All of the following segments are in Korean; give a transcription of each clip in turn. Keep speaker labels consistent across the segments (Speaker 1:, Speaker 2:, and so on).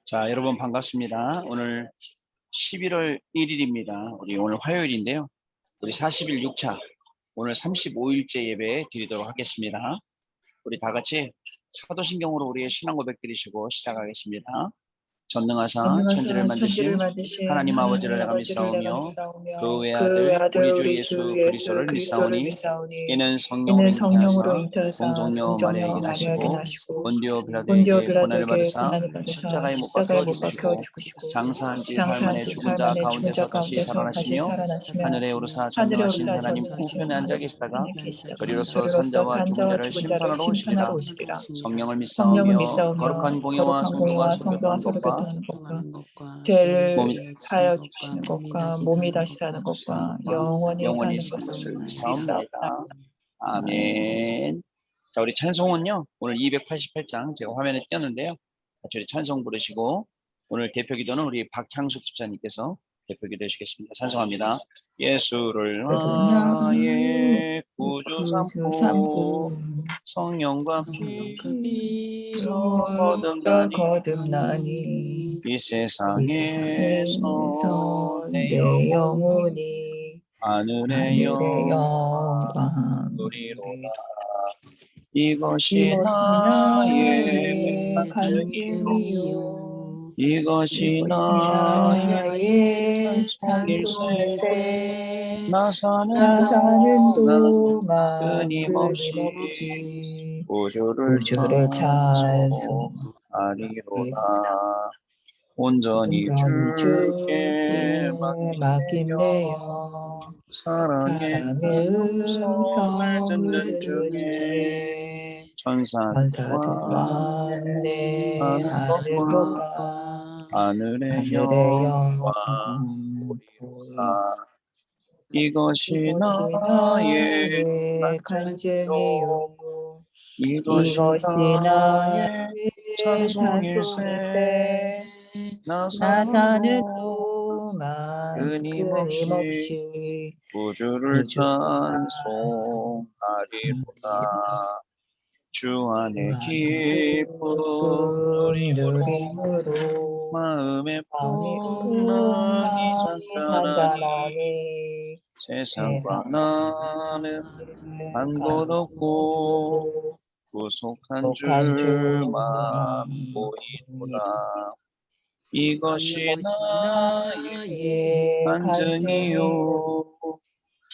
Speaker 1: 자, 여러분 반갑습니다. 오늘 11월 1일입니다. 우리 오늘 화요일인데요. 우리 40일 6차, 오늘 35일째 예배 드리도록 하겠습니다. 우리 다 같이 사도신경으로 우리의 신앙 고백 드리시고 시작하겠습니다. 전능하사 천지를 만드신 하나님 아버지를 내가 믿사오며 그 외아들 우리 주 예수 그리스도를 믿사오니 이는 성령으로 잉태하사 동정녀 마리아에게 나시고 본디오 빌라도에게 고난을 받으사 십자가에 못 박혀 죽으시고 장사한 지 사흘 만에 죽은 자 가운데서 다시 살아나시며 하늘에 오르사 전능하신 하나님 우편에 앉아 계시다가 그리로서 산자와 죽은 자를 심판하러 오시리라. 성령을 믿사오며 거룩한 공예와 성도가 서로 교통하는 것과 죄를 사하여 주시는 것과 몸이 다시 사는 것과 영원히 사는 것을 믿사옵나이다. 아멘. 자, 우리 찬송은요, 오늘 288장 제가 화면에 띄었는데요. 저희 찬송 부르시고 오늘 대표 기도는 우리 박향숙 집사님께서 대표 기도 해주시겠습니다. 찬송합니다. 예수를 나의 구주 삼고 성령과 피로 거듭나니 이 세상에서 내 영혼이 하늘의 영광 누리로다. 이것이 나의 간증이요 이것이 나의 찬송일세 나 사는 동안 끊임없이 구주를 찬송하리로다. 온전히 주께 맡기네요. 사랑의 음성을 듣는 중에 천사들과 하는 것과 하늘의 영광 보리로다. 이것이 나의 간증이요 이것이 나의 찬송일세 나 사는 동안 끊임없이 구주를 찬송하리로다. 주 안에 기쁨 누림으로 마음의 풍랑이 잔잔하니 세상과 나는 한곳 없고 구속한 줄만 보이노라. 이것이 나의 간증이요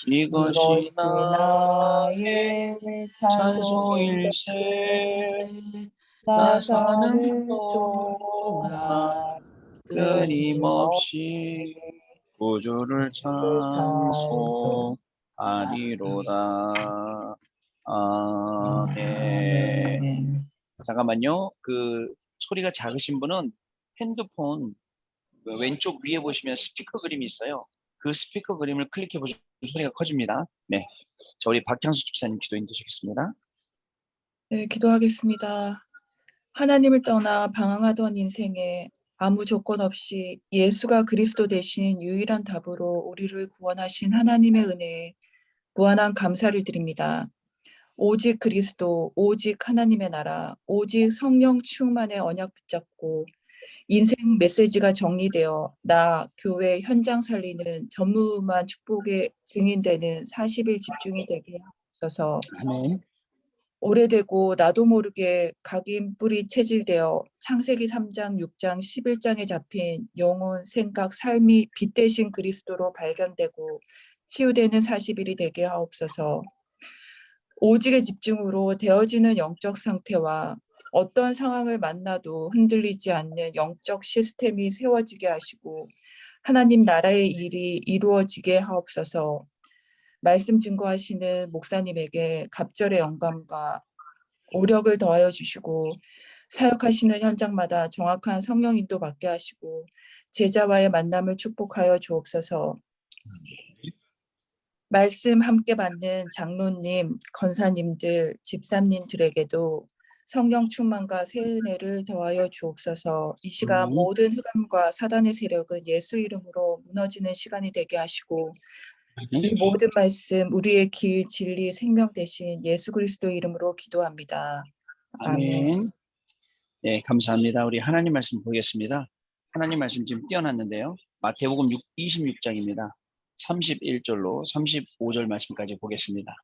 Speaker 1: 이것이 나의 찬송일세 나 사는 동안 끊임없이 구주를 찬송하리로다. 아멘. 잠깐만요. 그 소리가 작으신 분은 핸드폰 그 왼쪽 위에 보시면 스피커 그림이 있어요. 그 스피커 그림을 클릭해 보시면 소리가 커집니다. 네, 자 우리 박향수 집사님 기도 인도시겠습니다.
Speaker 2: 네, 기도하겠습니다. 하나님을 떠나 방황하던 인생에 아무 조건 없이 예수가 그리스도 되신 유일한 답으로 우리를 구원하신 하나님의 은혜에 무한한 감사를 드립니다. 오직 그리스도, 오직 하나님의 나라, 오직 성령 충만의 언약 붙잡고 인생 메시지가 정리되어 나 교회 현장 살리는 전무후무한 축복의 증인되는 40일 집중이 되게 하옵소서.
Speaker 1: 아멘.
Speaker 2: 오래되고 나도 모르게 각인 뿌리 체질되어 창세기 3장, 6장, 11장에 잡힌 영혼, 생각, 삶이 빛 대신 그리스도로 발견되고 치유되는 40일이 되게 하옵소서. 오직의 집중으로 되어지는 영적 상태와 어떤 상황을 만나도 흔들리지 않는 영적 시스템이 세워지게 하시고 하나님 나라의 일이 이루어지게 하옵소서. 말씀 증거하시는 목사님에게 갑절의 영감과 오력을 더하여 주시고 사역하시는 현장마다 정확한 성령 인도 받게 하시고 제자와의 만남을 축복하여 주옵소서. 말씀 함께 받는 장로님, 권사님들, 집사님들에게도 성령 충만과 새 은혜를 더하여 주옵소서. 이 시간 모든 흑암과 사단의 세력은 예수 이름으로 무너지는 시간이 되게 하시고 이 모든 말씀 우리의 길, 진리, 생명 되신 예수 그리스도 이름으로 기도합니다. 아멘.
Speaker 1: 아멘. 네, 감사합니다. 우리 하나님 말씀 보겠습니다. 하나님 말씀 지금 띄워놨는데요. 마태복음 26장입니다. 31절로 35절 말씀까지 보겠습니다.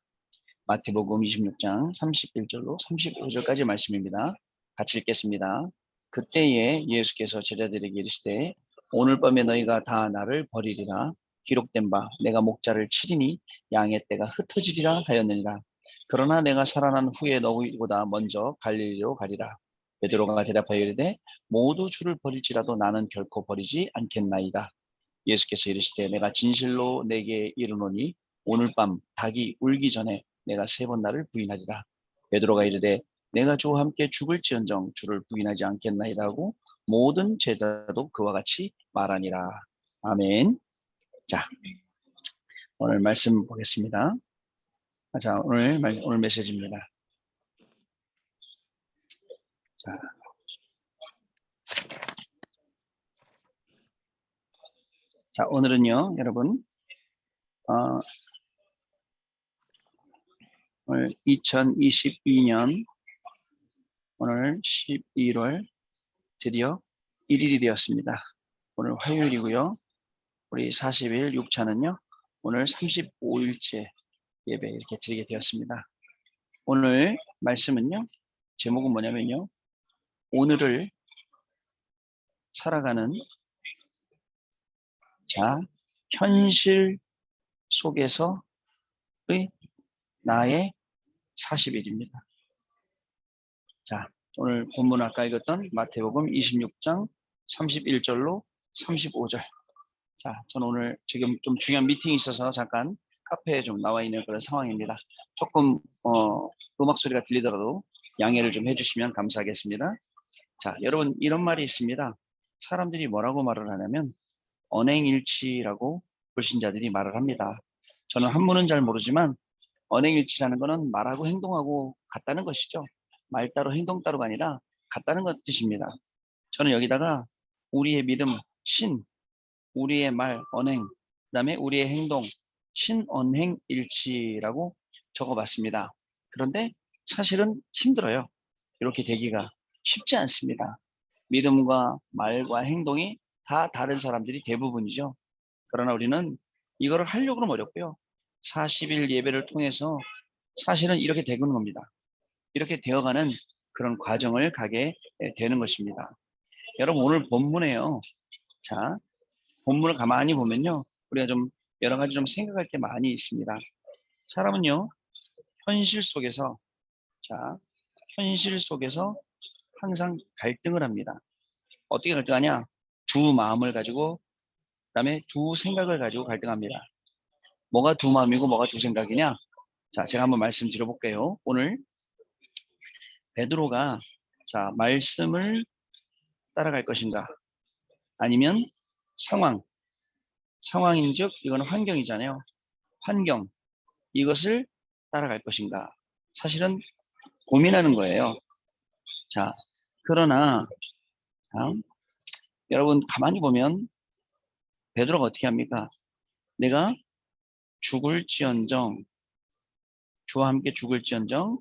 Speaker 1: 마태복음 26장 31절로 35절까지 말씀입니다. 같이 읽겠습니다. 그때에 예수께서 제자들에게 이르시되 오늘 밤에 너희가 다 나를 버리리라. 기록된 바 내가 목자를 치리니 양의 떼가 흩어지리라 하였느니라. 그러나 내가 살아난 후에 너희보다 먼저 갈릴리로 가리라. 베드로가 대답하여 이르되 모두 주를 버릴지라도 나는 결코 버리지 않겠나이다. 예수께서 이르시되 내가 진실로 내게 이르노니 오늘 밤 닭이 울기 전에 내가 3번 나를 부인하리라. 베드로가 이르되 내가 주와 함께 죽을지언정 주를 부인하지 않겠나이다 하고 모든 제자도 그와 같이 말하니라. 아멘. 자, 오늘 말씀 보겠습니다. 자, 오늘 메시지입니다. 자, 오늘은요, 여러분, 오늘 2022년 오늘 11월 드디어 1일이 되었습니다. 오늘 화요일이고요. 우리 40일 6차는요. 오늘 35일째 예배 이렇게 드리게 되었습니다. 오늘 말씀은요. 제목은 뭐냐면요. 오늘을 살아가는 자 현실 속에서의 나의 40일입니다. 자, 오늘 본문 아까 읽었던 마태복음 26장 31절로 35절. 자, 저는 오늘 지금 좀 중요한 미팅이 있어서 잠깐 카페에 좀 나와 있는 그런 상황입니다. 조금 음악 소리가 들리더라도 양해를 좀 해주시면 감사하겠습니다. 자, 여러분 이런 말이 있습니다. 사람들이 뭐라고 말을 하냐면 언행일치라고 불신자들이 말을 합니다. 저는 한문은 잘 모르지만 언행일치라는 것은 말하고 행동하고 같다는 것이죠. 말 따로 행동 따로가 아니라 같다는 것 뜻입니다. 저는 여기다가 우리의 믿음, 신, 우리의 말, 언행, 그 다음에 우리의 행동, 신언행일치라고 적어봤습니다. 그런데 사실은 힘들어요. 이렇게 되기가 쉽지 않습니다. 믿음과 말과 행동이 다 다른 사람들이 대부분이죠. 그러나 우리는 이거를 하려고는 어렵고요. 40일 예배를 통해서 사실은 이렇게 되는 겁니다. 이렇게 되어가는 그런 과정을 가게 되는 것입니다. 여러분 오늘 본문에요. 자, 본문을 가만히 보면요. 우리가 좀 여러 가지 좀 생각할 게 많이 있습니다. 사람은요. 현실 속에서 현실 속에서 항상 갈등을 합니다. 어떻게 갈등하냐? 두 마음을 가지고 그다음에 두 생각을 가지고 갈등합니다. 뭐가 두 마음이고 뭐가 두 생각이냐? 자, 제가 한번 말씀드려볼게요. 오늘 베드로가 말씀을 따라갈 것인가? 아니면 상황인즉 이거는 환경이잖아요. 환경 이것을 따라갈 것인가? 사실은 고민하는 거예요. 자, 그러나 여러분 가만히 보면 베드로가 어떻게 합니까? 내가 죽을지언정 주와 함께 죽을지언정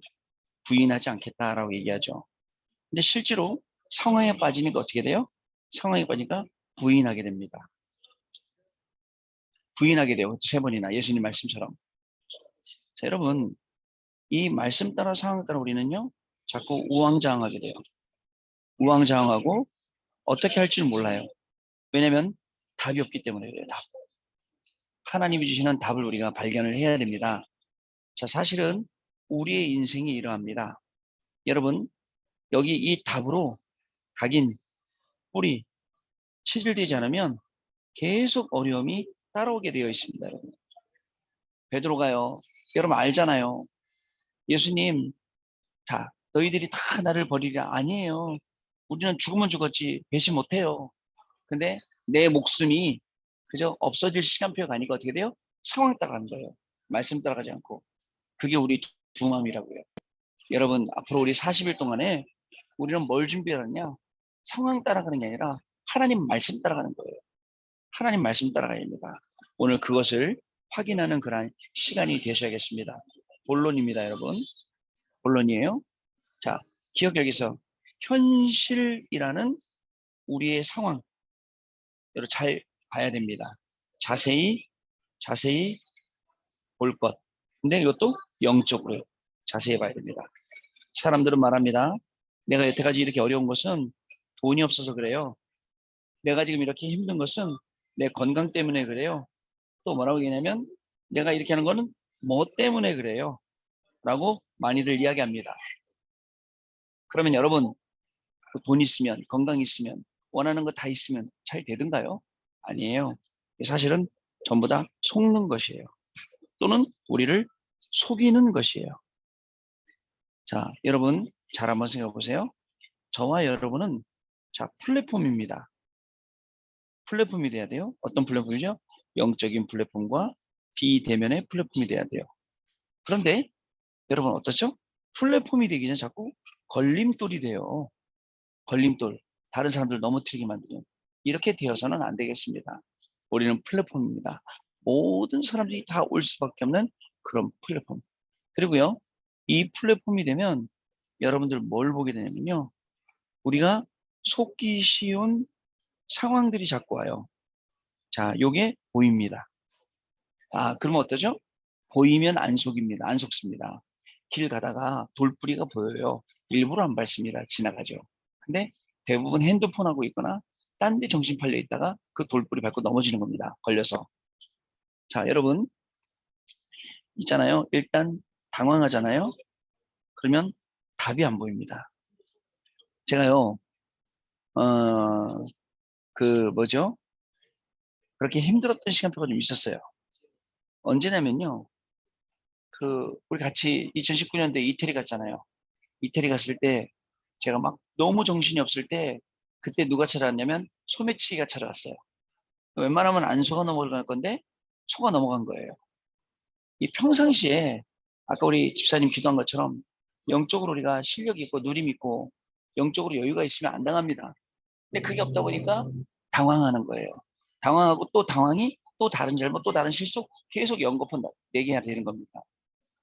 Speaker 1: 부인하지 않겠다라고 얘기하죠. 근데 실제로 상황에 빠지니까 어떻게 돼요? 상황에 빠지니까 부인하게 됩니다. 부인하게 돼요. 3번이나 예수님 말씀처럼. 자, 여러분 이 말씀 따라 상황 따라 우리는요 자꾸 우왕좌왕하게 돼요. 우왕좌왕하고 어떻게 할 줄 몰라요. 왜냐면 답이 없기 때문에 그래요. 답. 하나님이 주시는 답을 우리가 발견을 해야 됩니다. 자, 사실은 우리의 인생이 이러합니다. 여러분 여기 이 답으로 각인, 뿌리, 체질되지 않으면 계속 어려움이 따라오게 되어 있습니다. 여러분. 베드로가요. 여러분 알잖아요. 예수님 너희들이 다 나를 버리랴. 아니에요. 우리는 죽으면 죽었지 배신 못해요. 근데 내 목숨이 그저 없어질 시간표가 아니고 어떻게 돼요? 상황 따라가는 거예요. 말씀 따라가지 않고. 그게 우리 두 마음이라고요. 여러분 앞으로 우리 40일 동안에 우리는 뭘 준비하느냐? 상황 따라가는 게 아니라 하나님 말씀 따라가는 거예요. 하나님 말씀 따라가야 됩니다. 오늘 그것을 확인하는 그런 시간이 되셔야겠습니다. 본론입니다, 여러분. 본론이에요. 자, 기억력에서 현실이라는 우리의 상황, 여러분 잘 봐야 됩니다. 자세히 볼 것. 근데 이것도 영적으로 자세히 봐야 됩니다. 사람들은 말합니다. 내가 여태까지 이렇게 어려운 것은 돈이 없어서 그래요. 내가 지금 이렇게 힘든 것은 내 건강 때문에 그래요. 또 뭐라고 얘기하냐면 내가 이렇게 하는 거는 뭐 때문에 그래요. 라고 많이들 이야기합니다. 그러면 여러분, 돈 있으면, 건강 있으면, 원하는 거 다 있으면 잘 되던가요? 아니에요. 사실은 전부 다 속는 것이에요. 또는 우리를 속이는 것이에요. 자, 여러분 잘 한번 생각해 보세요. 저와 여러분은 자, 플랫폼입니다. 플랫폼이 돼야 돼요. 어떤 플랫폼이죠? 영적인 플랫폼과 비대면의 플랫폼이 돼야 돼요. 그런데 여러분 어떻죠? 플랫폼이 되기 전에 자꾸 걸림돌이 돼요. 걸림돌. 다른 사람들 넘어뜨리게 만드는. 이렇게 되어서는 안 되겠습니다. 우리는 플랫폼입니다. 모든 사람들이 다 올 수밖에 없는 그런 플랫폼. 그리고요, 이 플랫폼이 되면 여러분들 뭘 보게 되냐면요. 우리가 속기 쉬운 상황들이 자꾸 와요. 자, 요게 보입니다. 아, 그러면 어떠죠? 보이면 안 속입니다. 안 속습니다. 길 가다가 돌뿌리가 보여요. 일부러 안 밟습니다. 지나가죠. 근데 대부분 핸드폰 하고 있거나 딴 데 정신 팔려 있다가 그 돌뿌리 밟고 넘어지는 겁니다. 걸려서. 자, 여러분 있잖아요. 일단 당황하잖아요. 그러면 답이 안 보입니다. 제가요, 뭐죠? 그렇게 힘들었던 시간표가 좀 있었어요. 언제냐면요. 우리 같이 2019년도에 이태리 갔잖아요. 이태리 갔을 때 제가 막 너무 정신이 없을 때 그때 누가 찾아왔냐면 소매치기가 찾아왔어요. 웬만하면 안 속아 넘어갈 건데 속아 넘어간 거예요. 이 평상시에 아까 우리 집사님 기도한 것처럼 영적으로 우리가 실력 있고 누림 있고 영적으로 여유가 있으면 안 당합니다. 근데 그게 없다 보니까 당황하는 거예요. 당황하고 또 당황이 또 다른 잘못 또 다른 실수 계속 연거푸 내게 해야 되는 겁니다.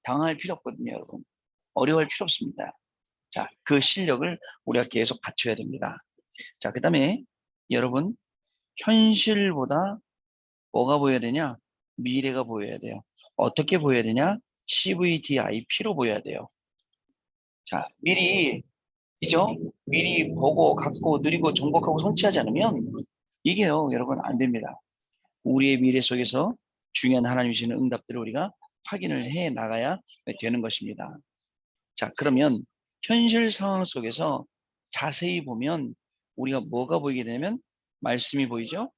Speaker 1: 당황할 필요 없거든요, 여러분. 어려워할 필요 없습니다. 자, 그 실력을 우리가 계속 갖춰야 됩니다. 자, 그 다음에 여러분, 현실보다 뭐가 보여야 되냐? 미래가 보여야 돼요. 어떻게 보여야 되냐? CVDIP로 보여야 돼요. 자, 이죠? 미리 보고, 갖고, 누리고, 정복하고, 성취하지 않으면 이게요, 여러분, 안 됩니다. 우리의 미래 속에서 중요한 하나님이 주시는 응답들을 우리가 확인을 해 나가야 되는 것입니다. 자, 그러면 현실 상황 속에서 자세히 보면 우리가 뭐가 보이게 되냐면 말씀이 보이죠?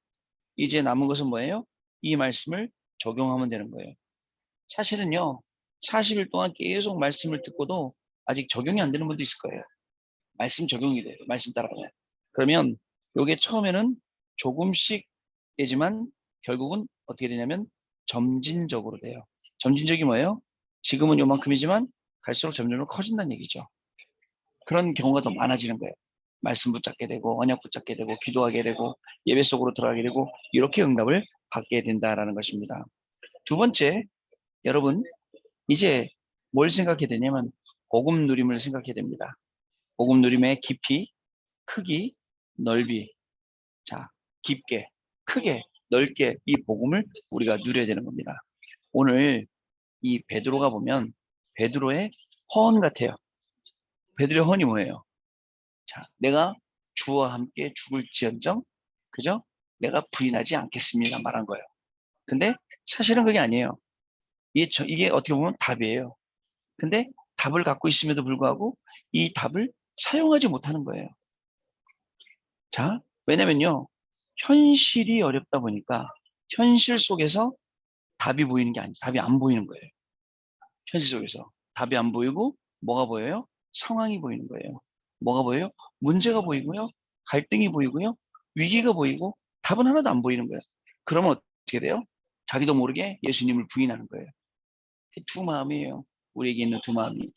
Speaker 1: 이제 남은 것은 뭐예요? 이 말씀을 적용하면 되는 거예요. 사실은요, 40일 동안 계속 말씀을 듣고도 아직 적용이 안 되는 분도 있을 거예요. 말씀 적용이 돼요. 말씀 따라가면. 그러면 요게 처음에는 조금씩 되지만 결국은 어떻게 되냐면 점진적으로 돼요. 점진적이 뭐예요? 지금은 요만큼이지만 갈수록 점점 커진다는 얘기죠. 그런 경우가 더 많아지는 거예요. 말씀 붙잡게 되고 언약 붙잡게 되고 기도하게 되고 예배 속으로 들어가게 되고 이렇게 응답을 받게 된다라는 것입니다. 두 번째, 여러분 이제 뭘 생각해야 되냐면 복음 누림을 생각해야 됩니다. 복음 누림의 깊이, 크기, 넓이. 자, 깊게, 크게, 넓게 이 복음을 우리가 누려야 되는 겁니다. 오늘 이 베드로가 보면 베드로의 허언 같아요. 베드로의 허언이 뭐예요? 자, 내가 주와 함께 죽을지언정, 그죠? 내가 부인하지 않겠습니다. 말한 거예요. 근데 사실은 그게 아니에요. 이게 어떻게 보면 답이에요. 근데 답을 갖고 있음에도 불구하고 이 답을 사용하지 못하는 거예요. 자, 왜냐면요. 현실이 어렵다 보니까 현실 속에서 답이 보이는 게 아니, 답이 안 보이는 거예요. 현실 속에서. 답이 안 보이고 뭐가 보여요? 상황이 보이는 거예요. 뭐가 보여요? 문제가 보이고요. 갈등이 보이고요. 위기가 보이고 답은 하나도 안 보이는 거예요. 그러면 어떻게 돼요? 자기도 모르게 예수님을 부인하는 거예요. 두 마음이에요. 우리에게 있는 두 마음이.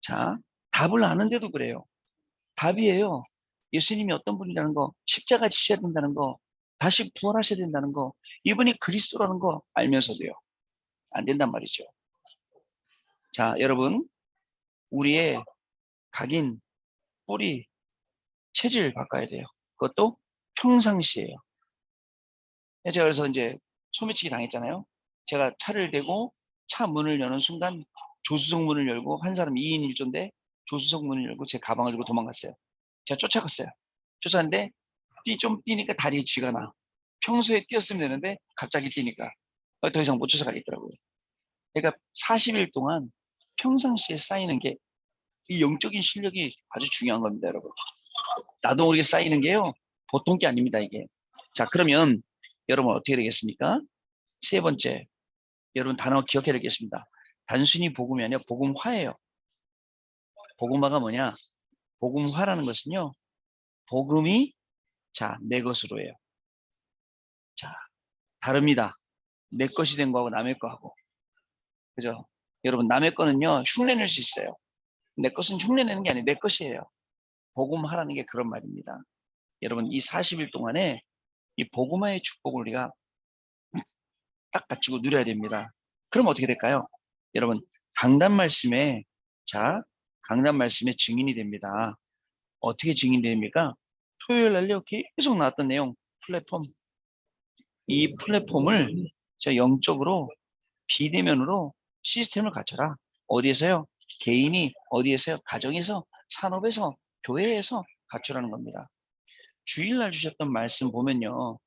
Speaker 1: 자, 답을 아는데도 그래요. 답이에요. 예수님이 어떤 분이라는 거, 십자가 지셔야 된다는 거, 다시 부활하셔야 된다는 거, 이분이 그리스도라는 거 알면서도요. 안 된단 말이죠. 자, 여러분, 우리의 각인, 뿌리, 체질 바꿔야 돼요. 그것도 평상시에요. 제가 그래서 이제 소매치기 당했잖아요. 제가 차를 대고 차 문을 여는 순간 조수석 문을 열고 한 사람 2인 1조인데 조수석 문을 열고 제 가방을 들고 도망갔어요. 제가 쫓아갔어요. 쫓아갔는데 좀 뛰니까 다리에 쥐가 나. 평소에 뛰었으면 되는데 갑자기 뛰니까 더 이상 못 쫓아가겠더라고요. 그러니까 40일 동안 평상시에 쌓이는 게 이 영적인 실력이 아주 중요한 겁니다, 여러분. 나도 모르게 쌓이는 게요. 보통 게 아닙니다, 이게. 자, 그러면 여러분 어떻게 되겠습니까? 세 번째, 여러분 단어 기억해야 되겠습니다. 단순히 복음이 아니라 복음화예요. 복음화가 뭐냐? 복음화라는 것은요. 복음이 자, 내 것으로 해요. 자, 다릅니다. 내 것이 된 거하고 남의 거하고. 그죠? 여러분 남의 거는요. 흉내낼 수 있어요. 내 것은 흉내내는 게 아니에요. 내 것이에요. 복음화라는 게 그런 말입니다. 여러분 이 40일 동안에 이 복음화의 축복을 우리가 딱 갖추고 누려야 됩니다. 그럼 어떻게 될까요? 여러분 강단 말씀에 자 강단 말씀의 증인이 됩니다. 어떻게 증인됩니까? 토요일 날요 계속 나왔던 내용 플랫폼 이 플랫폼을 저 영적으로 비대면으로 시스템을 갖춰라. 어디에서요? 개인이 어디에서요? 가정에서 산업에서 교회에서 갖추라는 겁니다. 주일날 주셨던 말씀 보면요.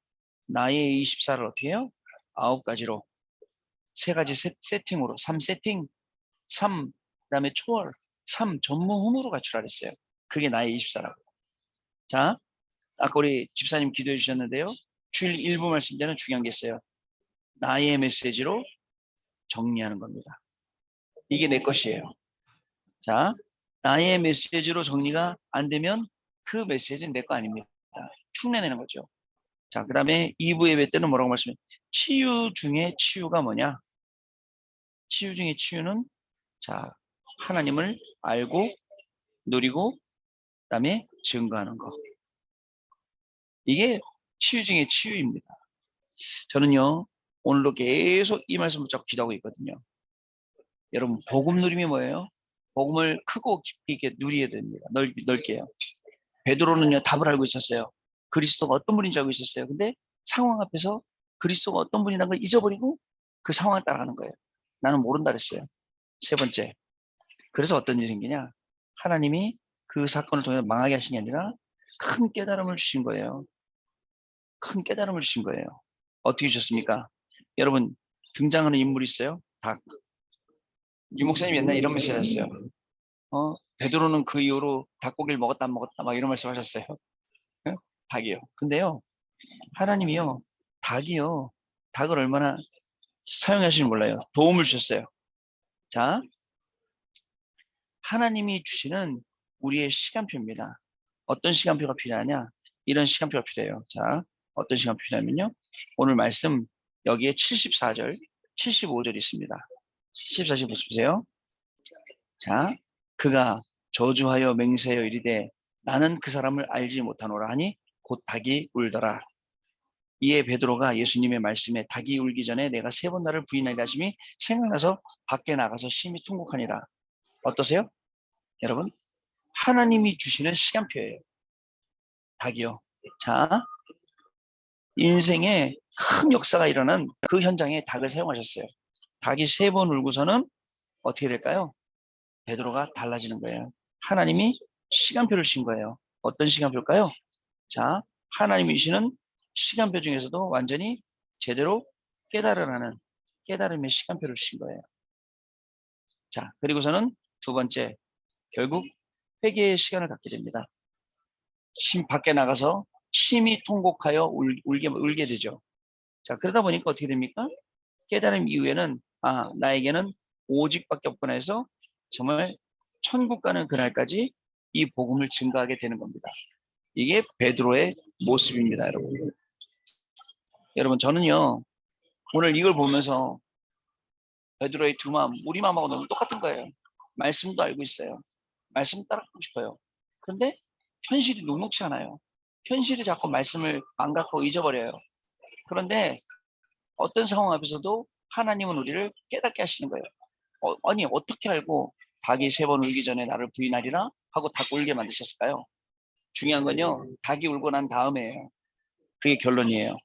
Speaker 1: 나의 24를 어떻게 해요? 9가지로 3가지 세팅으로 3세팅 3 그다음에 초월 3 전무후무로 갖추라 그랬어요. 그게 나의 24라고. 자, 아까 우리 집사님 기도해 주셨는데요. 주일 일부 말씀 때는 중요한 게 있어요. 나의 메시지로 정리하는 겁니다. 이게 내 것이에요. 자, 나의 메시지로 정리가 안 되면 그 메시지는 내 거 아닙니다. 흉내내는 거죠. 자, 그 다음에 2부 예배 때는 뭐라고 말씀해요? 치유 중에 치유가 뭐냐? 치유 중에 치유는 자, 하나님을 알고 누리고 그 다음에 증거하는 거. 이게 치유 중에 치유입니다. 저는요, 오늘도 계속 이 말씀을 붙잡고 기도하고 있거든요. 여러분, 복음 누림이 뭐예요? 복음을 크고 깊이 있게 누려야 됩니다. 넓게요. 베드로는요, 답을 알고 있었어요. 그리스도가 어떤 분인지 알고 있었어요. 근데 상황 앞에서 그리스도가 어떤 분이라는 걸 잊어버리고 그 상황을 따라가는 거예요. 나는 모른다 그랬어요. 세 번째. 그래서 어떤 일이 생기냐? 하나님이 그 사건을 통해 망하게 하신 게 아니라 큰 깨달음을 주신 거예요. 큰 깨달음을 주신 거예요. 어떻게 주셨습니까? 여러분, 등장하는 인물이 있어요. 닭. 유 목사님 옛날에 이런 메시지 하셨어요. 베드로는 그 이후로 닭고기를 먹었다 안 먹었다 막 이런 말씀 하셨어요. 예? 닭이요. 근데요, 하나님이요, 닭이요, 닭을 얼마나 사용하시는지 몰라요. 도움을 주셨어요. 자, 하나님이 주시는 우리의 시간표입니다. 어떤 시간표가 필요하냐? 이런 시간표가 필요해요. 자, 어떤 시간표 필요하면요. 오늘 말씀 여기에 74절, 75절 있습니다. 74절 보세요. 자, 그가 저주하여 맹세하여 이르되 나는 그 사람을 알지 못하노라 하니 곧 닭이 울더라. 이에 베드로가 예수님의 말씀에 닭이 울기 전에 내가 3번 나를 부인하리라 하심이 생각나서 밖에 나가서 심히 통곡하니라. 어떠세요? 여러분, 하나님이 주시는 시간표예요. 닭이요. 자, 인생에 큰 역사가 일어난 그 현장에 닭을 사용하셨어요. 닭이 3번 울고서는 어떻게 될까요? 베드로가 달라지는 거예요. 하나님이 시간표를 주신 거예요. 어떤 시간표일까요? 자, 하나님이 주시는 시간표 중에서도 완전히 제대로 깨달으라는 깨달음의 시간표를 주신 거예요. 자, 그리고서는 두 번째, 결국 회개의 시간을 갖게 됩니다. 밖에 나가서 심히 통곡하여 울게 되죠. 자, 그러다 보니까 어떻게 됩니까? 깨달음 이후에는 나에게는 오직밖에 없구나 해서 정말 천국 가는 그날까지 이 복음을 증거하게 되는 겁니다. 이게 베드로의 모습입니다, 여러분. 여러분, 저는요, 오늘 이걸 보면서 베드로의 두 마음, 우리 마음하고 너무 똑같은 거예요. 말씀도 알고 있어요. 말씀 따라가고 싶어요. 그런데 현실이 녹록치 않아요. 현실이 자꾸 말씀을 망각하고 잊어버려요. 그런데 어떤 상황 앞에서도 하나님은 우리를 깨닫게 하시는 거예요. 아니, 어떻게 알고 닭이 3번 울기 전에 나를 부인하리라 하고 닭 울게 만드셨을까요? 중요한 건요. 닭이 울고 난 다음에예요. 그게 결론이에요.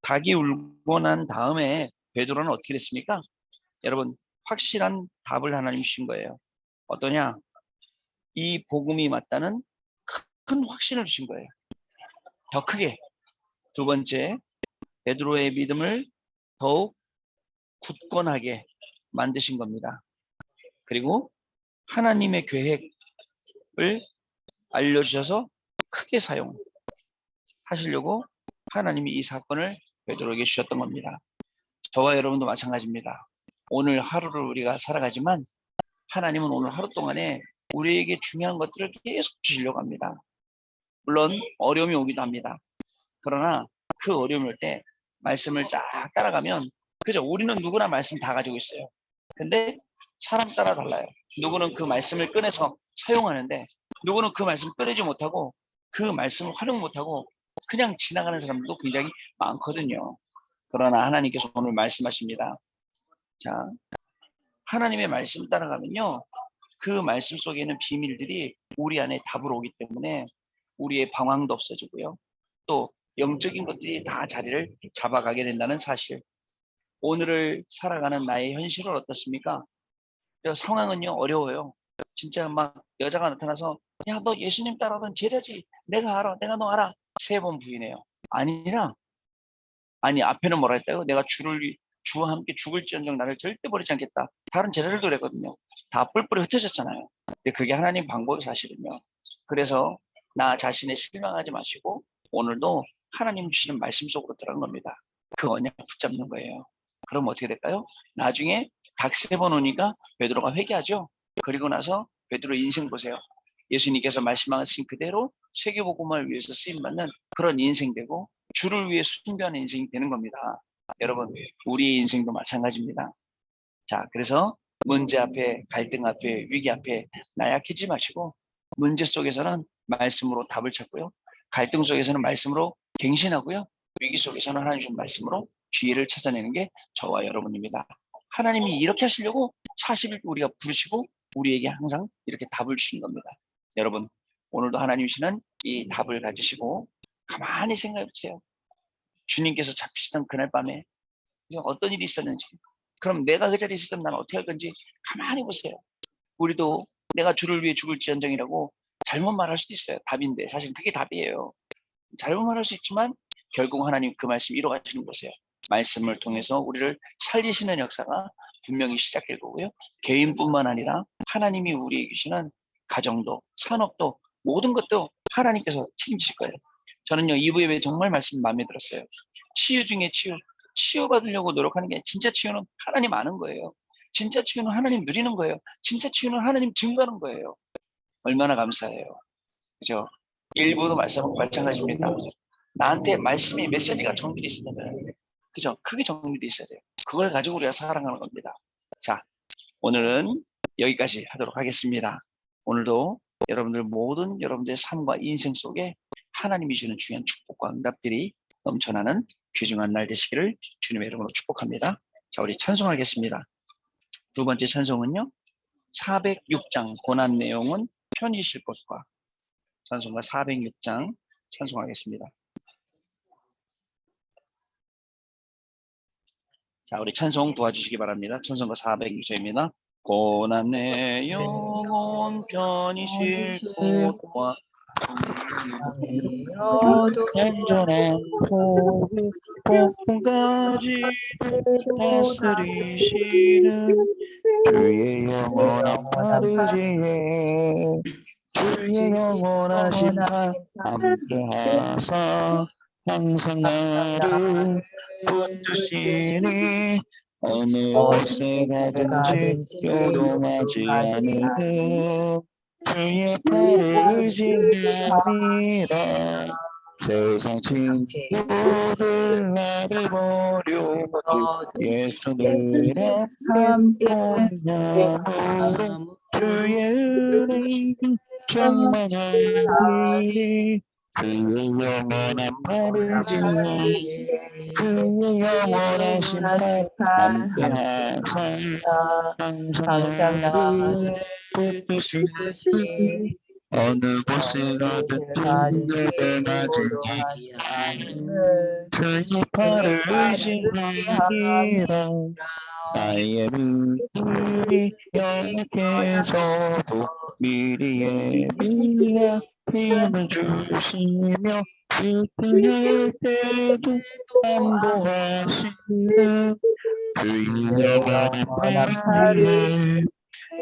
Speaker 1: 닭이 울고 난 다음에 베드로는 어떻게 됐습니까? 여러분 확실한 답을 하나님 주신 거예요. 어떠냐? 이 복음이 맞다는 큰 확신을 주신 거예요. 더 크게. 두 번째, 베드로의 믿음을 더욱 굳건하게 만드신 겁니다. 그리고 하나님의 계획을 알려주셔서 크게 사용하시려고 하나님이 이 사건을 베드로에게 주셨던 겁니다. 저와 여러분도 마찬가지입니다. 오늘 하루를 우리가 살아가지만 하나님은 오늘 하루 동안에 우리에게 중요한 것들을 계속 주시려고 합니다. 물론 어려움이 오기도 합니다. 그러나 그 어려움이 올 때 말씀을 쫙 따라가면 그죠? 우리는 누구나 말씀 다 가지고 있어요. 근데 사람 따라 달라요. 누구는 그 말씀을 꺼내서 사용하는데 누구는 그 말씀 꺼내지 못하고 그 말씀을 활용 못하고 그냥 지나가는 사람들도 굉장히 많거든요. 그러나 하나님께서 오늘 말씀하십니다. 자, 하나님의 말씀 따라가면요. 그 말씀 속에 있는 비밀들이 우리 안에 답으로 오기 때문에 우리의 방황도 없어지고요. 또 영적인 것들이 다 자리를 잡아가게 된다는 사실. 오늘을 살아가는 나의 현실은 어떻습니까? 상황은요 어려워요. 진짜 막 여자가 나타나서 야 너 예수님 따라하던 제자지. 내가 알아. 내가 너 알아. 3번 부인해요. 아니라 아니 앞에는 뭐라 했다고? 내가 주와 함께 죽을지언정 나를 절대 버리지 않겠다. 다른 제자들도 그랬거든요. 다 뿔뿔이 흩어졌잖아요. 근데 그게 하나님 방법이 사실은요. 그래서 나 자신에 실망하지 마시고 오늘도 하나님 주시는 말씀 속으로 들어간 겁니다. 그 언약 붙잡는 거예요. 그럼 어떻게 될까요? 나중에 닭 3번 오니까 베드로가 회개하죠. 그리고 나서 베드로 인생 보세요. 예수님께서 말씀하신 그대로 세계복음을 위해서 쓰임받는 그런 인생 되고 주를 위해 순교하는 인생이 되는 겁니다. 여러분 우리의 인생도 마찬가지입니다. 자, 그래서 문제 앞에 갈등 앞에 위기 앞에 나약해지지 마시고 문제 속에서는 말씀으로 답을 찾고요. 갈등 속에서는 말씀으로 갱신하고요. 위기 속에서는 하나님 준 말씀으로 기회를 찾아내는 게 저와 여러분입니다. 하나님이 이렇게 하시려고 40일 우리가 부르시고 우리에게 항상 이렇게 답을 주신 겁니다. 여러분 오늘도 하나님 주시는 이 답을 가지시고 가만히 생각해 보세요. 주님께서 잡히시던 그날 밤에 어떤 일이 있었는지 그럼 내가 그 자리에 있었다면 나는 어떻게 할 건지 가만히 보세요. 우리도 내가 주를 위해 죽을지언정이라고 잘못 말할 수도 있어요. 답인데 사실 그게 답이에요. 잘못 말할 수 있지만 결국 하나님 그 말씀 이루어가시는 거세요. 말씀을 통해서 우리를 살리시는 역사가 분명히 시작될 거고요. 개인뿐만 아니라 하나님이 우리에게 주시는 가정도 산업도 모든 것도 하나님께서 책임지실 거예요. 저는요 이부 예배 정말 말씀 마음에 들었어요. 치유 중에 치유받으려고 노력하는 게 진짜 치유는 하나님 아는 거예요. 진짜 치유는 하나님 누리는 거예요. 진짜 치유는 하나님 증거하는 거예요. 얼마나 감사해요. 그죠? 일부도 마찬가지입니다. 나한테 말씀이 메시지가 정리되어 있으면 그죠? 크게 정리되어 있어야 돼요. 그걸 가지고 우리가 살아가는 겁니다. 자, 오늘은 여기까지 하도록 하겠습니다. 오늘도 여러분들 모든 여러분들의 삶과 인생 속에 하나님이 주는 중요한 축복과 응답들이 넘쳐나는 귀중한 날 되시기를 주님의 이름으로 축복합니다. 자, 우리 찬송하겠습니다. 두 번째 찬송은요. 406장 고난 내용은 편이실 것과 찬송가 406장 찬송하겠습니다. 자, 우리 찬송 도와주시기 바랍니다. 찬송가 406장입니다. 고난 내 영혼 편이실 곳과
Speaker 3: 온전한 폭풍까지 다스리시는 주의 영원한 마르지에 주의 영원하신 바 함께하사 항상 나를 붙드시니 어느 곳에 가든지 요동하지 않으며 주의 팔을 의지함이라 세상 친구들 나를 버려 예수를 함께 만남으로 주의 은혜 충만하리니 그의 영원한 마르지에 그의 영원하신 팔 함께 항상 나를 붙듯이
Speaker 2: 뜻이
Speaker 3: 어느 곳에 가든지 예배
Speaker 2: 모두하지
Speaker 3: 맞으니
Speaker 2: 않음을
Speaker 3: 주의 팔을 의지하니라. 나의 믿음이 연약해져도 미리 예비하여 힘을 주시며 실패할 때도 안도하시는 주의 영원한 팔을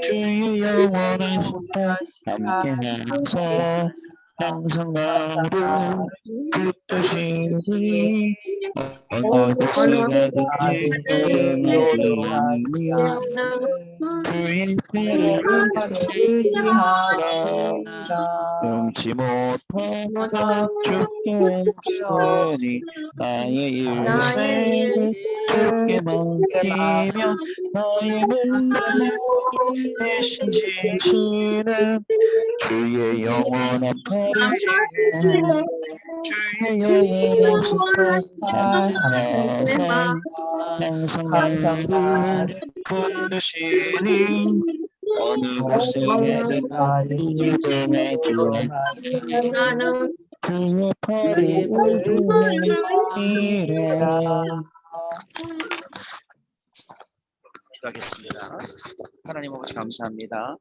Speaker 3: 주의 영원한 심판 함께하소. 항상 나를 붙드시니 어느 곳에 가든지 예배하니 주의 팔을 의지하라. 용치 못하다 죽게 없으니 나의 일생을 주께 맡기며 나의 모든 대신 지시는 주의 영원한 팔을 주의 영원한 심판 항상 항상 나를 붙드시니 어느 곳에 가든지 예배하지 주의 팔을 의지하니라.
Speaker 1: 기도하겠습니다. 하나님 아버지 감사합니다.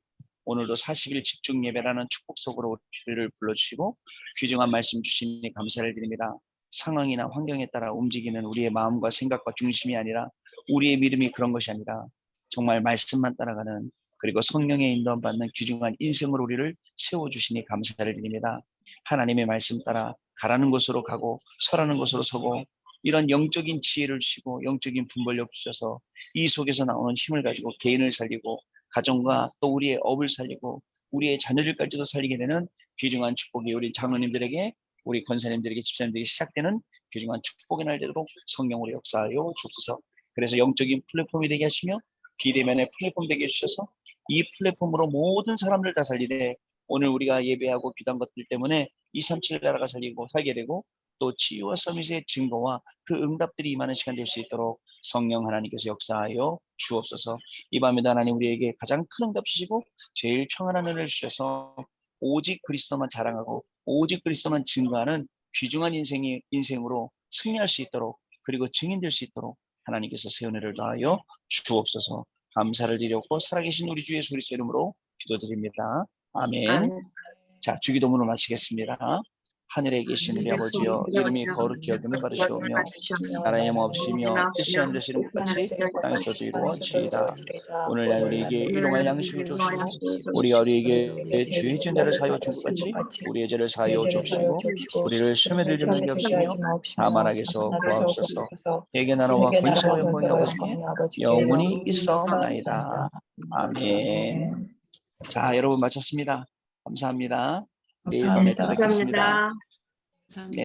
Speaker 1: 오늘도 40일 집중 예배라는 축복 속으로 우리를 불러주시고 귀중한 말씀 주시니 감사를 드립니다. 상황이나 환경에 따라 움직이는 우리의 마음과 생각과 중심이 아니라 우리의 믿음이 그런 것이 아니라 정말 말씀만 따라가는 그리고 성령의 인도함 받는 귀중한 인생으로 우리를 세워주시니 감사를 드립니다. 하나님의 말씀 따라 가라는 곳으로 가고 서라는 곳으로 서고 이런 영적인 지혜를 주시고 영적인 분별력 주셔서 이 속에서 나오는 힘을 가지고 개인을 살리고 가정과 또 우리의 업을 살리고 우리의 자녀들까지도 살리게 되는 귀중한 축복이 우리 장로님들에게 우리 권사님들에게 집사님들에게 시작되는 귀중한 축복의 날 되도록 성령으로 역사하여 주옵소서. 그래서 영적인 플랫폼이 되게 하시며 비대면의 플랫폼 되게 해주셔서 이 플랫폼으로 모든 사람들 다 살리되 오늘 우리가 예배하고 기도한 것들 때문에 237 나라가 살리고 살게 되고 또 치유와 서밋의 증거와 그 응답들이 임하는 시간 될 수 있도록 성령 하나님께서 역사하여 주옵소서. 이 밤에도 하나님 우리에게 가장 큰 응답 주시고 제일 평안한 은혜를 주셔서 오직 그리스도만 자랑하고 오직 그리스도만 증거하는 귀중한 인생으로 승리할 수 있도록 그리고 증인될 수 있도록 하나님께서 새 은혜를 더하여 주옵소서. 감사를 드렸고 살아계신 우리 주 예수 그리스도 이름으로 기도드립니다. 아멘. 자, 주기도문을 마치겠습니다. 하늘에 계신 우리 아버지여, 이름이 거룩히 여김을 받으시오며 나라의 몹시며 뜻이 하늘에 이룬 것 같이 땅에서도 이루어지이다. 오늘날 우리에게 일용할 양식을 주시고 우리가 우리에게 죄의 지은 자를 사하여 준 것 같이 우리의 죄를 사하여 줍시고 우리를 시험에 들지 말게 하시며 다만 악에서 구하옵소서. 대개 나라와 권세와 영광이 아버지께 영원히 있사옵나이다. 아멘. 자, 여러분 마쳤습니다. 감사합니다. 내일 밤에 또 뵙겠습니다.
Speaker 2: 감사합니다.
Speaker 1: 네.